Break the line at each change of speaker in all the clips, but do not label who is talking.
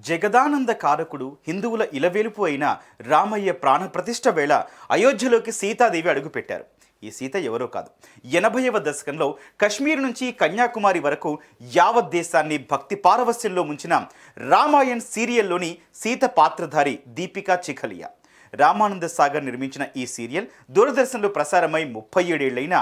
జగదానంద కారకుడు హిందువుల ఇలవేలుపు అయిన రామయ్య ప్రాణప్రతిష్ఠ వేళ అయోధ్యలోకి సీతాదేవి అడుగుపెట్టారు. ఈ సీత ఎవరో కాదు, 80వ దశకంలో కశ్మీర్ నుంచి కన్యాకుమారి వరకు యావత్ దేశాన్ని భక్తి పారవస్యంలో ముంచిన రామాయణ్ సీరియల్లోని సీత పాత్రధారి దీపికా చిఖలియా. రామానంద సాగర్ నిర్మించిన ఈ సీరియల్ దూరదర్శన్లో ప్రసారమై 37 ఏళ్లైనా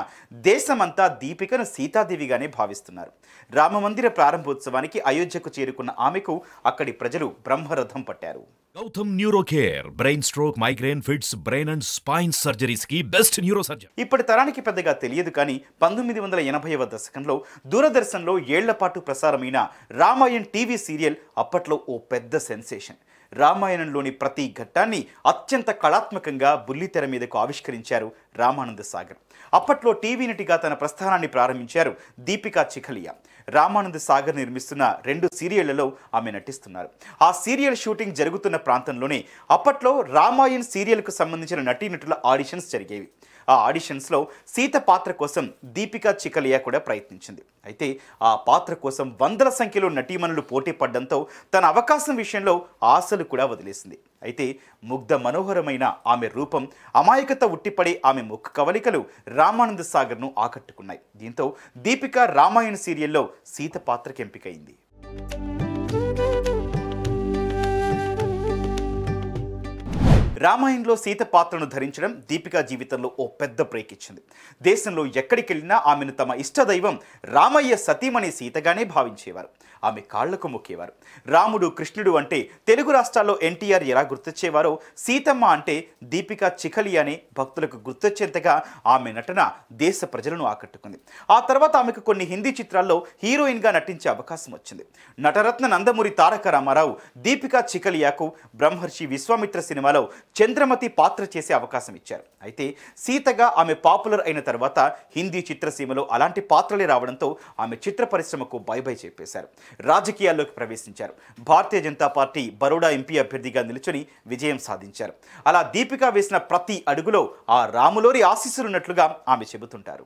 దేశమంతా దీపికను సీతాదేవిగానే భావిస్తున్నారు. రామమందిర ప్రారంభోత్సవానికి అయోధ్యకు చేరుకున్న ఆమెకు అక్కడి ప్రజలు బ్రహ్మరథం పట్టారు.
Gautam neuro care, brain stroke, migraine, fits, brain and spine surgeries కి బెస్ట్ న్యూరో సర్జన్.
ఇప్పటి తరానికి పెద్దగా తెలియదు కానీ 1980వ దశకంలో దూరదర్శన్లో ఏళ్లపాటు ప్రసారమైన రామాయణ్ టీవీ సీరియల్ అప్పట్లో ఓ పెద్ద సెన్సేషన్. రామాయణంలోని ప్రతి ఘట్టాన్ని అత్యంత కళాత్మకంగా బుల్లితెర మీదకు ఆవిష్కరించారు రామానంద సాగర్. అప్పట్లో టీవీ నటిగా తన ప్రస్థానాన్ని ప్రారంభించారు దీపికా చిఖలియా. రామానంద సాగర్ నిర్మిస్తున్న 2 సీరియళ్లలో ఆమె నటిస్తున్నారు. ఆ సీరియల్ షూటింగ్ జరుగుతున్న ప్రాంతంలోనే అప్పట్లో రామాయణ్ సీరియల్కు సంబంధించిన నటీనటుల ఆడిషన్స్ జరిగేవి. ఆ ఆడిషన్స్లో సీత పాత్ర కోసం దీపికా చిఖలియా కూడా ప్రయత్నించింది. అయితే ఆ పాత్ర కోసం వందల సంఖ్యలో నటీమణులు పోటీ పడడంతో తన అవకాశం విషయంలో ఆశలు కూడా వదిలేసింది. అయితే ముగ్ధ మనోహరమైన ఆమె రూపం, అమాయకత ఉట్టిపడే ఆమె ముఖ కవలికలు రామానంద సాగర్ను ఆకట్టుకున్నాయి. దీంతో దీపిక రామాయణ సీరియల్లో సీత పాత్రకు ఎంపికైంది. రామాయణంలో సీత పాత్రను ధరించడం దీపికా జీవితంలో ఓ పెద్ద బ్రేక్ ఇచ్చింది. దేశంలో ఎక్కడికెళ్ళినా ఆమెను తమ ఇష్టదైవం రామయ్య సతీమణి సీతగానే భావించేవారు. ఆమె కాళ్లకు మొక్కేవారు. రాముడు, కృష్ణుడు అంటే తెలుగు రాష్ట్రాల్లో ఎన్టీఆర్ ఎలా గుర్తొచ్చేవారో సీతమ్మ అంటే దీపికా చిఖలియానే భక్తులకు గుర్తొచ్చేంతగా ఆమె నటన దేశ ప్రజలను ఆకట్టుకుంది. ఆ తర్వాత ఆమెకు కొన్ని హిందీ చిత్రాల్లో హీరోయిన్గా నటించే అవకాశం వచ్చింది. నటరత్న నందమూరి తారక రామారావు దీపికా చిఖలియాకు బ్రహ్మర్షి విశ్వామిత్ర సినిమాలో చంద్రమతి పాత్ర చేసే అవకాశం ఇచ్చారు. అయితే సీతగా ఆమె పాపులర్ అయిన తర్వాత హిందీ చిత్రసీమలో అలాంటి పాత్రలే రావడంతో ఆమె చిత్ర పరిశ్రమకు బై బై చెప్పేశారు. రాజకీయాల్లోకి ప్రవేశించారు. భారతీయ జనతా పార్టీ బరోడా ఎంపీ అభ్యర్థిగా నిలుచుని విజయం సాధించారు. అలా దీపిక వేసిన ప్రతి అడుగులో ఆ రాములోరి ఆశీస్సులున్నట్లుగా ఆమె చెబుతుంటారు.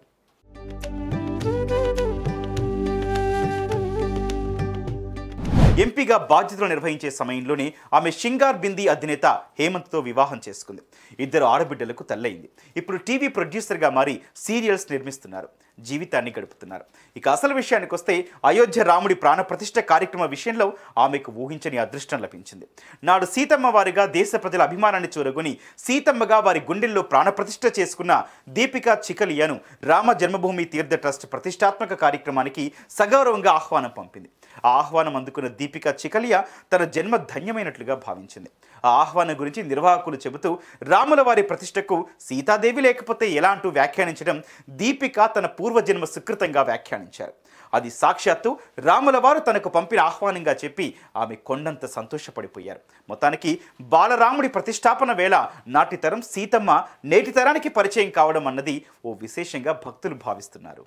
ఎంపీగా బాధ్యతలు నిర్వహించే సమయంలోనే ఆమె షింగార్ బిందీ అధినేత హేమంత్తో వివాహం చేసుకుంది. 2 ఆడబిడ్డలకు తల్లయింది. ఇప్పుడు టీవీ ప్రొడ్యూసర్గా మారి సీరియల్స్ నిర్మిస్తున్నారు, జీవితాన్ని గడుపుతున్నారు. ఇక అసలు విషయానికి వస్తే అయోధ్య రాముడి ప్రాణప్రతిష్ఠ కార్యక్రమ విషయంలో ఆమెకు ఊహించని అదృష్టం లభించింది. నాడు సీతమ్మ వారిగా దేశ ప్రజల అభిమానాన్ని చూరగొని సీతమ్మగా వారి గుండెల్లో ప్రాణప్రతిష్ఠ చేసుకున్న దీపికా చిఖలియాను రామ జన్మభూమి తీర్థ ట్రస్ట్ ప్రతిష్టాత్మక కార్యక్రమానికి సగౌరవంగా ఆహ్వానం పంపింది. ఆ ఆహ్వానం అందుకున్న దీపికా చిఖలియా తన జన్మ ధన్యమైనట్లుగా భావించింది. ఆ ఆహ్వానం గురించి నిర్వాహకులు చెబుతూ రాముల వారి ప్రతిష్టకు సీతాదేవి లేకపోతే ఎలా అంటూ వ్యాఖ్యానించడం దీపిక తన పూర్వజన్మ సుకృతంగా వ్యాఖ్యానించారు. అది సాక్షాత్తు రాముల వారు తనకు పంపిన ఆహ్వానంగా చెప్పి ఆమె కొండంత సంతోషపడిపోయారు. మొత్తానికి బాలరాముడి ప్రతిష్టాపన వేళ నాటి తరం సీతమ్మ నేటి తరానికి పరిచయం కావడం అన్నది ఓ విశేషంగా భక్తులు భావిస్తున్నారు.